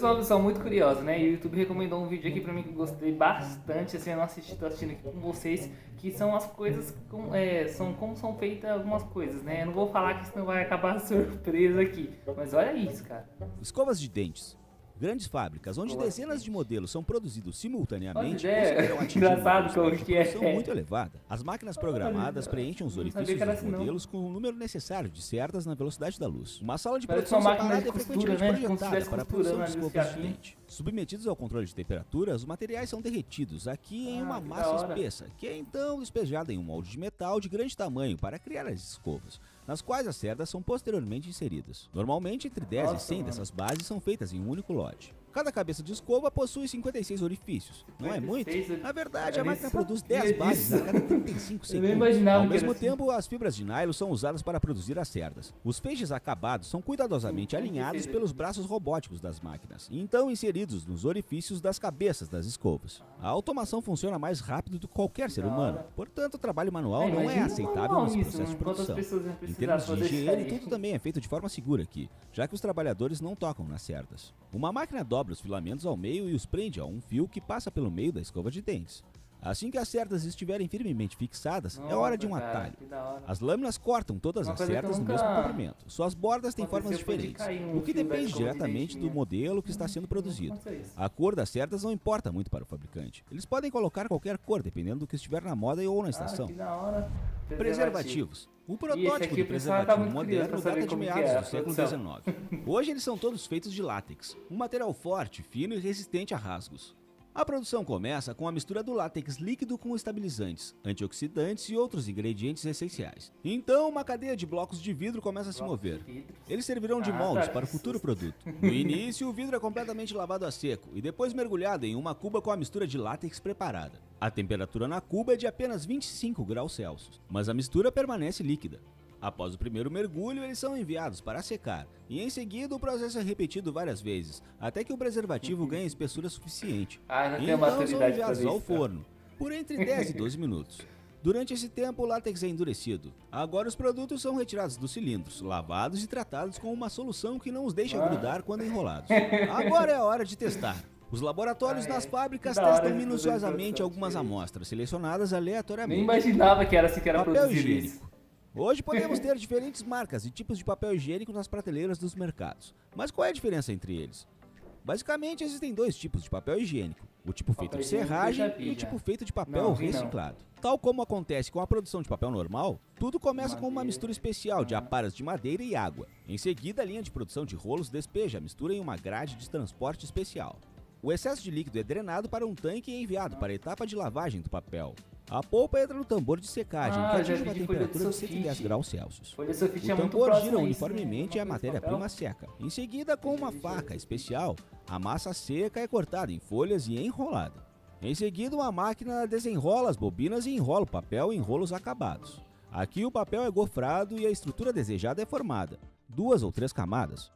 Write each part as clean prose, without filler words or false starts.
fazer uma missão muito curiosa, né? E o YouTube recomendou um vídeo aqui pra mim que eu gostei bastante, assim, eu não assisti, tô assistindo aqui com vocês, que são as coisas, são como são feitas algumas coisas, né? Eu não vou falar que senão vai acabar surpresa aqui, mas olha isso, cara. Escovas de dentes. Grandes fábricas, onde dezenas de modelos são produzidos simultaneamente, Olha, conseguiram atingir engraçado uma como velocidade de que é. produção muito elevada. As máquinas programadas preenchem os Não sabia orifícios que era dos assim, não. modelos com o número necessário de cerdas na velocidade da luz. Uma sala de Parece produção uma máquina separada de é costura, frequentemente né? Como se projetada estivesse para a produção de costurando ali os escovas de fiapinhos. dente. Submetidos ao controle de temperatura, os materiais são derretidos aqui em uma que massa da hora. espessa, que é então despejada em um molde de metal de grande tamanho para criar as escovas, nas quais as cerdas são posteriormente inseridas. Normalmente, entre 10 Nossa, e 100 mano. dessas bases são feitas em um único lote. Cada cabeça de escova possui 56 orifícios. Não é muito? 56? Na verdade, a Eu nem máquina sabia produz 10 bases a disso. cada 35 Eu segundos. nem imaginava Ao que era mesmo assim. tempo, as fibras de nylon são usadas para produzir as cerdas. Os feixes acabados são cuidadosamente alinhados pelos braços robóticos das máquinas, e então inseridos nos orifícios das cabeças das escovas. A automação funciona mais rápido do que qualquer ser humano, portanto o trabalho manual não é imagina um aceitável manual nesse nisso, processo de quantas produção. pessoas iam Em precisar termos de fazer isso higiene, aí? tudo também é feito de forma segura aqui, já que os trabalhadores não tocam nas cerdas. Uma máquina dobra os filamentos ao meio e os prende a um fio que passa pelo meio da escova de dentes. Assim que as cerdas estiverem firmemente fixadas, é hora de um Nossa, cara, atalho. que da hora. As lâminas cortam todas Uma as coisa que eu cerdas no nunca mesmo comprimento. Suas bordas têm formas aconteceu foi de diferentes, cair um o que fio da depende escova de diretamente dente do minha. modelo que está sendo produzido. aconteceu isso. A cor das cerdas não importa muito para o fabricante. Eles podem colocar qualquer cor, dependendo do que estiver na moda ou na estação. Que da hora. Preservativos. O esse protótipo aqui de o pessoal tá preservativo muito curioso moderno pra saber data de como que meados é a do século produção. XIX. Hoje eles são todos feitos de látex, um material forte, fino e resistente a rasgos. A produção começa com a mistura do látex líquido com estabilizantes, antioxidantes e outros ingredientes essenciais. Então, uma cadeia de blocos de vidro começa a se mover. Eles servirão de moldes para o futuro produto. No início, o vidro é completamente lavado a seco e depois mergulhado em uma cuba com a mistura de látex preparada. A temperatura na cuba é de apenas 25 graus Celsius, mas a mistura permanece líquida. Após o primeiro mergulho, eles são enviados para secar, e em seguida o processo é repetido várias vezes, até que o preservativo ganhe espessura suficiente. Não tenho Então são maturidade pra enviados ver ao isso, cara. forno, por entre 10 e 12 minutos. Durante esse tempo, o látex é endurecido. Agora os produtos são retirados dos cilindros, lavados e tratados com uma solução que não os deixa grudar quando enrolados. Agora é a hora de testar. Os laboratórios nas fábricas Que da hora testam de fazer minuciosamente produção algumas diferente. amostras selecionadas aleatoriamente. Nem imaginava que era assim que era Papel produzido higiênico. isso. Hoje podemos ter diferentes marcas e tipos de papel higiênico nas prateleiras dos mercados. Mas qual é a diferença entre eles? Basicamente, existem dois tipos de papel higiênico. O tipo feito de higiênico eu serragem já vi, e o já. tipo feito de papel Não, vi não. reciclado. Tal como acontece com a produção de papel normal, tudo começa com uma Madeira. mistura especial de aparas de madeira e água. Em seguida, a linha de produção de rolos despeja a mistura em uma grade de transporte especial. O excesso de líquido é drenado para um tanque e enviado para a etapa de lavagem do papel. A polpa entra no tambor de secagem, que já atinge vi uma de folha de temperatura de 110 sulfite. graus Celsius. Folha de sulfite é O muito tambor próximo gira a isso, uniformemente né? e a matéria-prima seca. Em seguida, com uma faca especial, a massa seca é cortada em folhas e enrolada. Em seguida, uma máquina desenrola as bobinas e enrola o papel em rolos acabados. Aqui o papel é gofrado e a estrutura desejada é formada, 2 ou 3 camadas.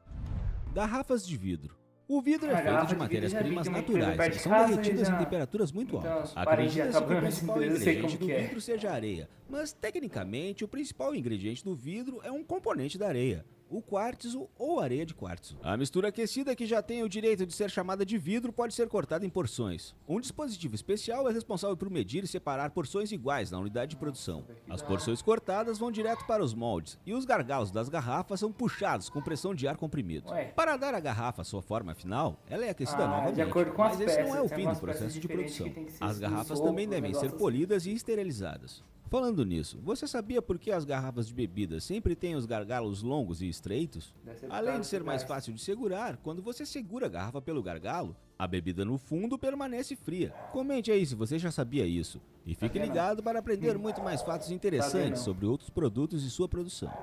Garrafas de vidro. O vidro é feito garrafa de de vidro eu já vi, matérias-primas tem uma coisa naturais perto que de são casa e derretidas já- em temperaturas muito Então, altas. os parentes Acredita-se que acabam o principal entendendo, eu sei ingrediente como do que é. vidro seja a areia, mas tecnicamente o principal ingrediente do vidro é um componente da areia, o quartzo ou areia de quartzo. A mistura aquecida, que já tem o direito de ser chamada de vidro, pode ser cortada em porções. Um dispositivo especial é responsável por medir e separar porções iguais na unidade de produção. As porções cortadas vão direto para os moldes e os gargalos das garrafas são puxados com pressão de ar comprimido. Ué. Para dar à garrafa a sua forma final, ela é aquecida novamente. de acordo com as mas esse não é o peças, tem fim do umas peças processo de diferentes produção. que tem que ser As garrafas esopro, também devem ser negócio assim. polidas e esterilizadas. Falando nisso, você sabia por que as garrafas de bebida sempre têm os gargalos longos e estreitos? Deve ser por Além causa de ser do mais gás. fácil de segurar, quando você segura a garrafa pelo gargalo, a bebida no fundo permanece fria. Comente aí se você já sabia isso. E fique Sabia não. ligado para aprender muito mais fatos interessantes não. sobre outros produtos e sua produção.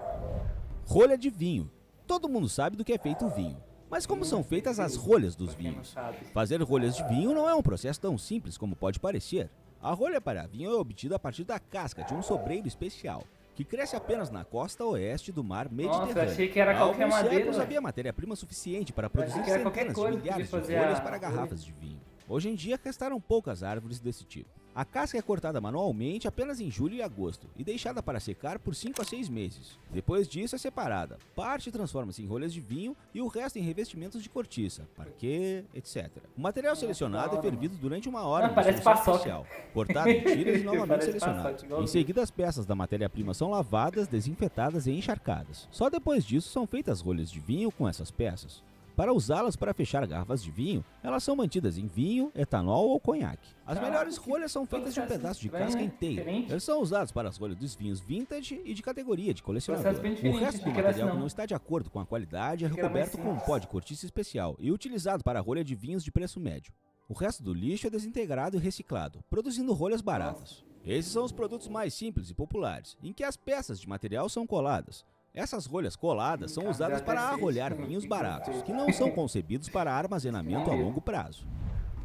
Rolha de vinho. Todo mundo sabe do que é feito o vinho. Mas como são feitas as rolhas dos Pra quem não vinhos? sabe. Fazer rolhas de vinho não é um processo tão simples como pode parecer. A rolha para vinho é obtida a partir da casca de um sobreiro especial, que cresce apenas na costa oeste do mar Mediterrâneo. Nossa, achei que era Há qualquer alguns madeira, séculos velho. havia matéria-prima suficiente para achei produzir que era qualquer centenas de coisa que milhares de podia fazer rolhas a para rolha. garrafas de vinho. Hoje em dia restaram poucas árvores desse tipo. A casca é cortada manualmente apenas em julho e agosto e deixada para secar por 5 a 6 meses. Depois disso é separada. Parte transforma-se em rolhas de vinho e o resto em revestimentos de cortiça, parquet, etc. O material selecionado é fervido durante 1 hora em solução especial, cortado em tiras e novamente selecionado. Em seguida, as peças da matéria-prima são lavadas, desinfetadas e encharcadas. Só depois disso são feitas rolhas de vinho com essas peças. Para usá-las para fechar garrafas de vinho, elas são mantidas em vinho, etanol ou conhaque. As melhores rolhas são feitas de um pedaço de casca inteira. Eles são usados para as rolhas dos vinhos vintage e de categoria de colecionador. O resto do material que não está de acordo com a qualidade é recoberto com um pó de cortiça especial e utilizado para a rolha de vinhos de preço médio. O resto do lixo é desintegrado e reciclado, produzindo rolhas baratas. Esses são os produtos mais simples e populares, em que as peças de material são coladas. Essas rolhas coladas são usadas para arrolhar vinhos baratos, que não são concebidos para armazenamento a longo prazo.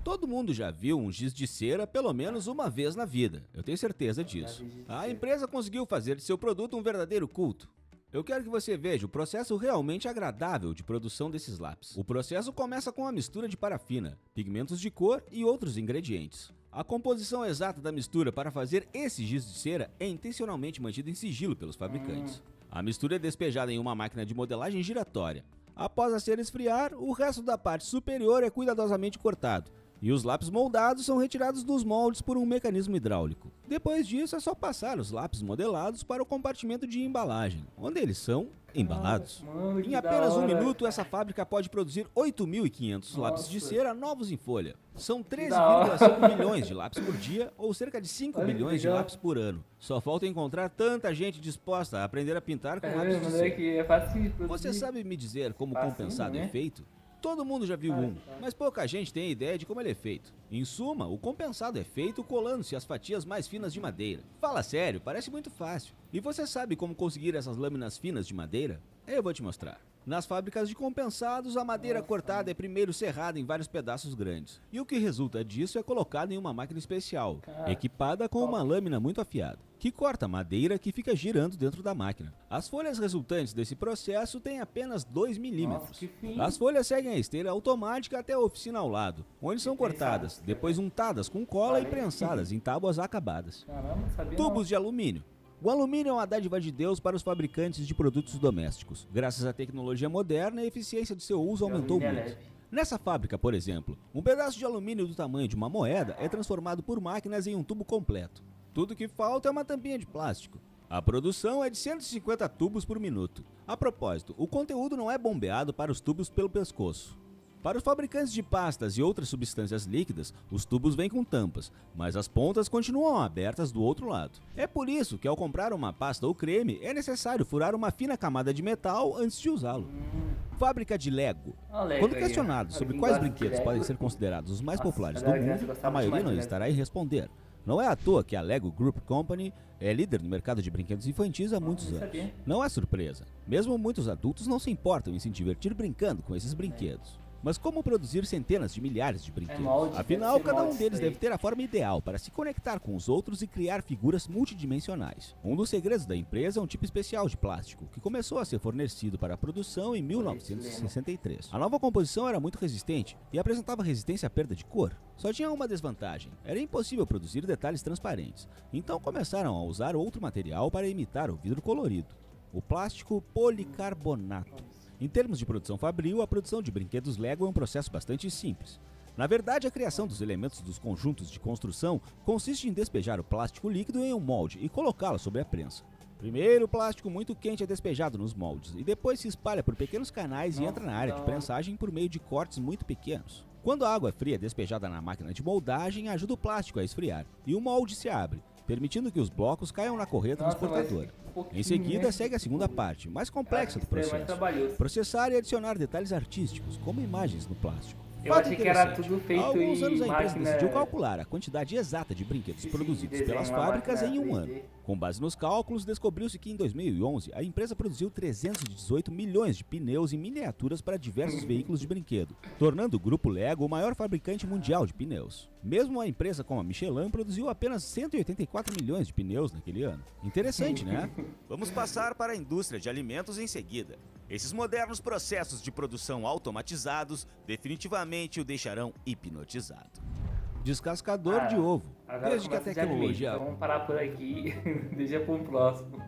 Todo mundo já viu um giz de cera pelo menos uma vez na vida, eu tenho certeza disso. A empresa conseguiu fazer de seu produto um verdadeiro culto. Eu quero que você veja o processo realmente agradável de produção desses lápis. O processo começa com a mistura de parafina, pigmentos de cor e outros ingredientes. A composição exata da mistura para fazer esse giz de cera é intencionalmente mantida em sigilo pelos fabricantes. A mistura é despejada em uma máquina de modelagem giratória. Após a cera esfriar, o resto da parte superior é cuidadosamente cortado, e os lápis moldados são retirados dos moldes por um mecanismo hidráulico. Depois disso, é só passar os lápis modelados para o compartimento de embalagem, onde eles são embalados. Em apenas 1 minuto, essa fábrica pode produzir 8.500 lápis de cera novos em folha. São 13,5 milhões de lápis por dia, ou cerca de 5 milhões de lápis por ano. Só falta encontrar tanta gente disposta a aprender a pintar com lápis de cera. Você sabe me dizer como o compensado é feito? Todo mundo já viu um, mas pouca gente tem ideia de como ele é feito. Em suma, o compensado é feito colando-se as fatias mais finas de madeira. Fala sério, parece muito fácil. E você sabe como conseguir essas lâminas finas de madeira? Eu vou te mostrar. Nas fábricas de compensados, a madeira cortada é primeiro serrada em vários pedaços grandes. E o que resulta disso é colocado em uma máquina especial, equipada com uma lâmina muito afiada, que corta a madeira que fica girando dentro da máquina. As folhas resultantes desse processo têm apenas 2 milímetros. As folhas seguem a esteira automática até a oficina ao lado, onde são cortadas, depois untadas com cola e prensadas em tábuas acabadas. Tubos de alumínio. O alumínio é uma dádiva de Deus para os fabricantes de produtos domésticos. Graças à tecnologia moderna, a eficiência de seu uso aumentou muito. Nessa fábrica, por exemplo, um pedaço de alumínio do tamanho de uma moeda é transformado por máquinas em um tubo completo. Tudo que falta é uma tampinha de plástico. A produção é de 150 tubos por minuto. A propósito, o conteúdo não é bombeado para os tubos pelo pescoço. Para os fabricantes de pastas e outras substâncias líquidas, os tubos vêm com tampas, mas as pontas continuam abertas do outro lado. É por isso que ao comprar uma pasta ou creme, é necessário furar uma fina camada de metal antes de usá-lo. Fábrica de Lego. Quando questionado sobre quais brinquedos podem ser considerados os mais populares do mundo, a maioria não estará em responder. Não é à toa que a Lego Group Company é líder no mercado de brinquedos infantis há muitos anos. Não é surpresa, mesmo muitos adultos não se importam em se divertir brincando com esses brinquedos. Mas como produzir centenas de milhares de brinquedos? Afinal, cada um deles deve ter a forma ideal para se conectar com os outros e criar figuras multidimensionais. Um dos segredos da empresa é um tipo especial de plástico, que começou a ser fornecido para a produção em 1963. A nova composição era muito resistente e apresentava resistência à perda de cor. Só tinha uma desvantagem: era impossível produzir detalhes transparentes. Então começaram a usar outro material para imitar o vidro colorido: o plástico policarbonato. Em termos de produção fabril, a produção de brinquedos Lego é um processo bastante simples. Na verdade, a criação dos elementos dos conjuntos de construção consiste em despejar o plástico líquido em um molde e colocá-lo sobre a prensa. Primeiro, o plástico muito quente é despejado nos moldes e depois se espalha por pequenos canais e entra na área de prensagem por meio de cortes muito pequenos. Quando a água fria é despejada na máquina de moldagem, ajuda o plástico a esfriar e o molde se abre, permitindo que os blocos caiam na correia transportadora. Em seguida, segue a segunda parte, mais complexa do processo: processar e adicionar detalhes artísticos, como imagens no plástico. Eu achei que era tudo feito Há alguns anos em a empresa máquina... decidiu calcular a quantidade exata de brinquedos produzidos pelas fábricas em um ano. Com base nos cálculos, descobriu-se que em 2011 a empresa produziu 318 milhões de pneus em miniaturas para diversos veículos de brinquedo, tornando o grupo Lego o maior fabricante mundial de pneus. Mesmo a empresa como a Michelin produziu apenas 184 milhões de pneus naquele ano. Interessante, né? Vamos passar para a indústria de alimentos em seguida. Esses modernos processos de produção automatizados definitivamente o deixarão hipnotizado. Descascador de ovo. Agora desde que a começa de anime. tecnologia Então vamos parar por aqui. Deixa para um próximo.